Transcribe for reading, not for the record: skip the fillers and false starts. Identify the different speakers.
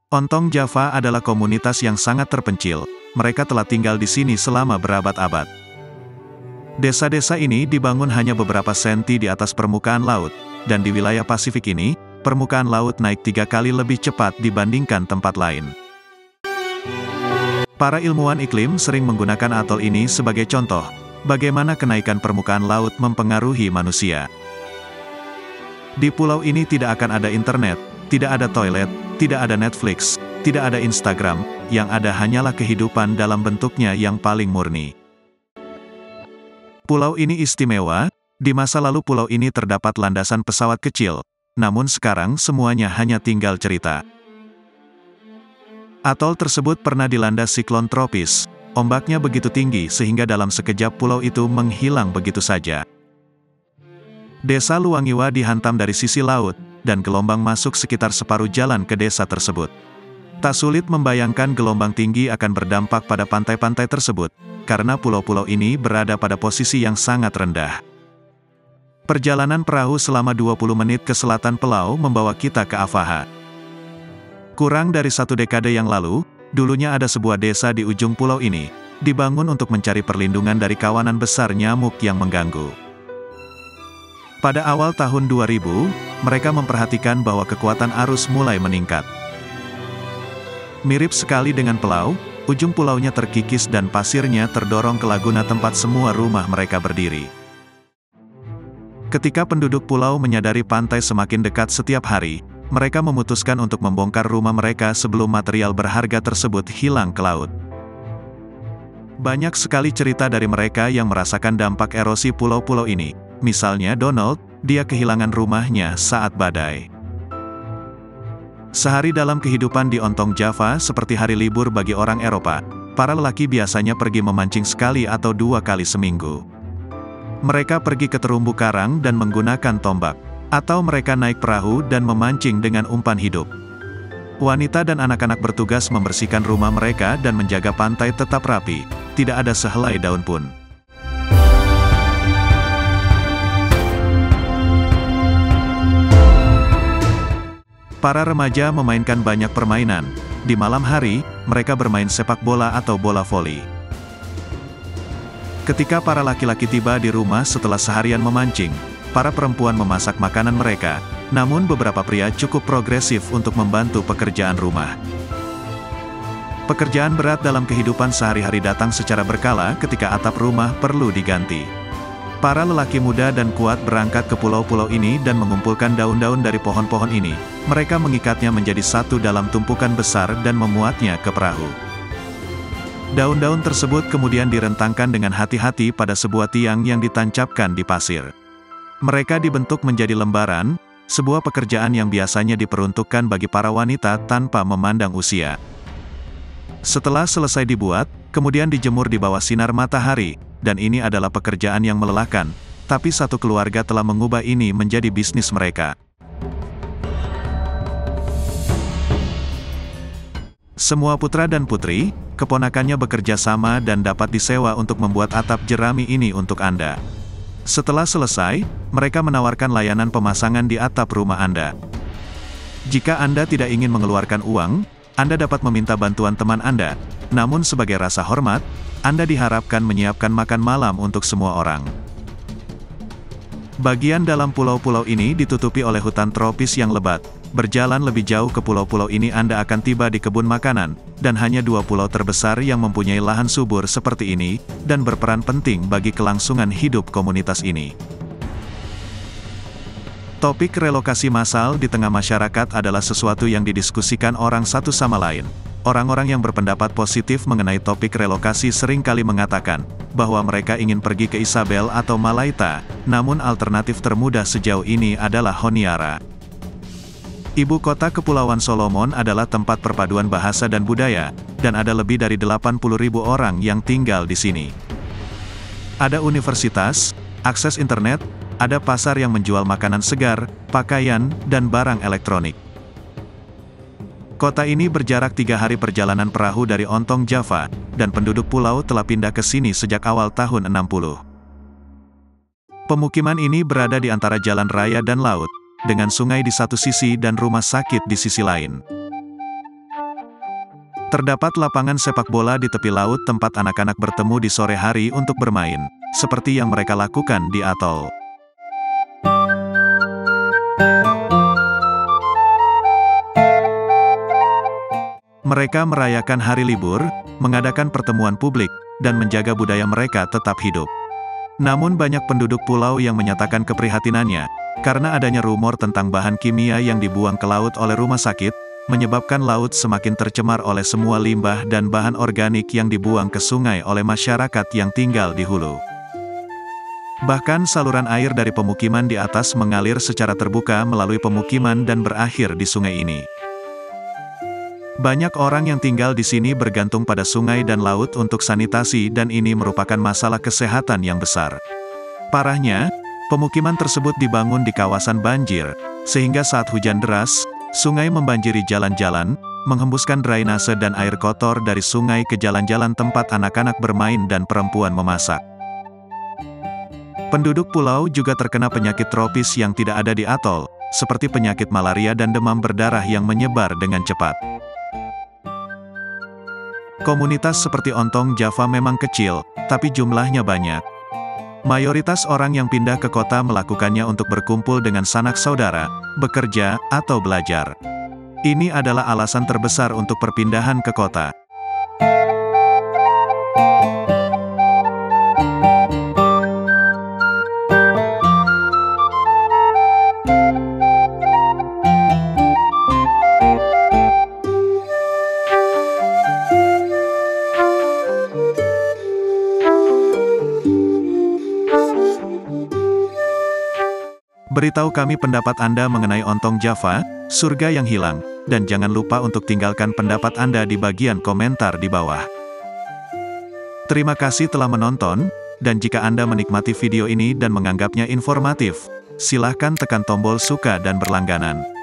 Speaker 1: Ontong Java adalah komunitas yang sangat terpencil, mereka telah tinggal di sini selama berabad-abad. Desa-desa ini dibangun hanya beberapa senti di atas permukaan laut, dan di wilayah Pasifik ini, permukaan laut naik 3 kali lebih cepat dibandingkan tempat lain. Para ilmuwan iklim sering menggunakan atol ini sebagai contoh, bagaimana kenaikan permukaan laut mempengaruhi manusia. Di pulau ini tidak akan ada internet, tidak ada toilet, tidak ada Netflix, tidak ada Instagram, yang ada hanyalah kehidupan dalam bentuknya yang paling murni. Pulau ini istimewa, di masa lalu pulau ini terdapat landasan pesawat kecil, namun sekarang semuanya hanya tinggal cerita. Atol tersebut pernah dilanda siklon tropis, ombaknya begitu tinggi sehingga dalam sekejap pulau itu menghilang begitu saja. Desa Luangiwa dihantam dari sisi laut, dan gelombang masuk sekitar separuh jalan ke desa tersebut. Tak sulit membayangkan gelombang tinggi akan berdampak pada pantai-pantai tersebut, karena pulau-pulau ini berada pada posisi yang sangat rendah. Perjalanan perahu selama 20 menit ke selatan Pulau membawa kita ke Avaha. Kurang dari 1 dekade yang lalu, dulunya ada sebuah desa di ujung pulau ini, dibangun untuk mencari perlindungan dari kawanan besar nyamuk yang mengganggu. Pada awal tahun 2000, mereka memperhatikan bahwa kekuatan arus mulai meningkat. Mirip sekali dengan Pulau, ujung pulaunya terkikis dan pasirnya terdorong ke laguna tempat semua rumah mereka berdiri. Ketika penduduk pulau menyadari pantai semakin dekat setiap hari, mereka memutuskan untuk membongkar rumah mereka sebelum material berharga tersebut hilang ke laut. Banyak sekali cerita dari mereka yang merasakan dampak erosi pulau-pulau ini. Misalnya Donald, dia kehilangan rumahnya saat badai. Sehari dalam kehidupan di Ontong Java seperti hari libur bagi orang Eropa, para lelaki biasanya pergi memancing sekali atau 2 kali seminggu. Mereka pergi ke terumbu karang dan menggunakan tombak, atau mereka naik perahu dan memancing dengan umpan hidup. Wanita dan anak-anak bertugas membersihkan rumah mereka dan menjaga pantai tetap rapi, tidak ada sehelai daun pun. Para remaja memainkan banyak permainan. Di malam hari, mereka bermain sepak bola atau bola voli. Ketika para laki-laki tiba di rumah setelah seharian memancing, para perempuan memasak makanan mereka, namun beberapa pria cukup progresif untuk membantu pekerjaan rumah. Pekerjaan berat dalam kehidupan sehari-hari datang secara berkala ketika atap rumah perlu diganti. Para lelaki muda dan kuat berangkat ke pulau-pulau ini dan mengumpulkan daun-daun dari pohon-pohon ini. Mereka mengikatnya menjadi satu dalam tumpukan besar dan memuatnya ke perahu. Daun-daun tersebut kemudian direntangkan dengan hati-hati pada sebuah tiang yang ditancapkan di pasir. Mereka dibentuk menjadi lembaran, sebuah pekerjaan yang biasanya diperuntukkan bagi para wanita tanpa memandang usia. Setelah selesai dibuat, kemudian dijemur di bawah sinar matahari, dan ini adalah pekerjaan yang melelahkan, tapi satu keluarga telah mengubah ini menjadi bisnis mereka. Semua putra dan putri, keponakannya bekerja sama dan dapat disewa untuk membuat atap jerami ini untuk Anda. Setelah selesai, mereka menawarkan layanan pemasangan di atap rumah Anda. Jika Anda tidak ingin mengeluarkan uang, Anda dapat meminta bantuan teman Anda, namun sebagai rasa hormat, Anda diharapkan menyiapkan makan malam untuk semua orang. Bagian dalam pulau-pulau ini ditutupi oleh hutan tropis yang lebat. Berjalan lebih jauh ke pulau-pulau ini Anda akan tiba di kebun makanan, dan hanya 2 pulau terbesar yang mempunyai lahan subur seperti ini, dan berperan penting bagi kelangsungan hidup komunitas ini. Topik relokasi massal di tengah masyarakat adalah sesuatu yang didiskusikan orang satu sama lain. Orang-orang yang berpendapat positif mengenai topik relokasi seringkali mengatakan bahwa mereka ingin pergi ke Isabel atau Malaita, namun alternatif termudah sejauh ini adalah Honiara. Ibu kota Kepulauan Solomon adalah tempat perpaduan bahasa dan budaya, dan ada lebih dari 80.000 orang yang tinggal di sini. Ada universitas, akses internet, ada pasar yang menjual makanan segar, pakaian, dan barang elektronik. Kota ini berjarak 3 hari perjalanan perahu dari Ontong Java, dan penduduk pulau telah pindah ke sini sejak awal tahun 60. Pemukiman ini berada di antara jalan raya dan laut, dengan sungai di satu sisi dan rumah sakit di sisi lain. Terdapat lapangan sepak bola di tepi laut tempat anak-anak bertemu di sore hari untuk bermain, seperti yang mereka lakukan di atol. Mereka merayakan hari libur, mengadakan pertemuan publik, dan menjaga budaya mereka tetap hidup. Namun banyak penduduk pulau yang menyatakan keprihatinannya, karena adanya rumor tentang bahan kimia yang dibuang ke laut oleh rumah sakit, menyebabkan laut semakin tercemar oleh semua limbah dan bahan organik yang dibuang ke sungai oleh masyarakat yang tinggal di hulu. Bahkan saluran air dari pemukiman di atas mengalir secara terbuka melalui pemukiman dan berakhir di sungai ini. Banyak orang yang tinggal di sini bergantung pada sungai dan laut untuk sanitasi dan ini merupakan masalah kesehatan yang besar. Parahnya, pemukiman tersebut dibangun di kawasan banjir, sehingga saat hujan deras, sungai membanjiri jalan-jalan, menghembuskan drainase dan air kotor dari sungai ke jalan-jalan tempat anak-anak bermain dan perempuan memasak. Penduduk pulau juga terkena penyakit tropis yang tidak ada di atol, seperti penyakit malaria dan demam berdarah yang menyebar dengan cepat. Komunitas seperti Ontong Java memang kecil, tapi jumlahnya banyak. Mayoritas orang yang pindah ke kota melakukannya untuk berkumpul dengan sanak saudara, bekerja, atau belajar. Ini adalah alasan terbesar untuk perpindahan ke kota. Beritahu kami pendapat Anda mengenai Ontong Java, surga yang hilang, dan jangan lupa untuk tinggalkan pendapat Anda di bagian komentar di bawah. Terima kasih telah menonton, dan jika Anda menikmati video ini dan menganggapnya informatif, silahkan tekan tombol suka dan berlangganan.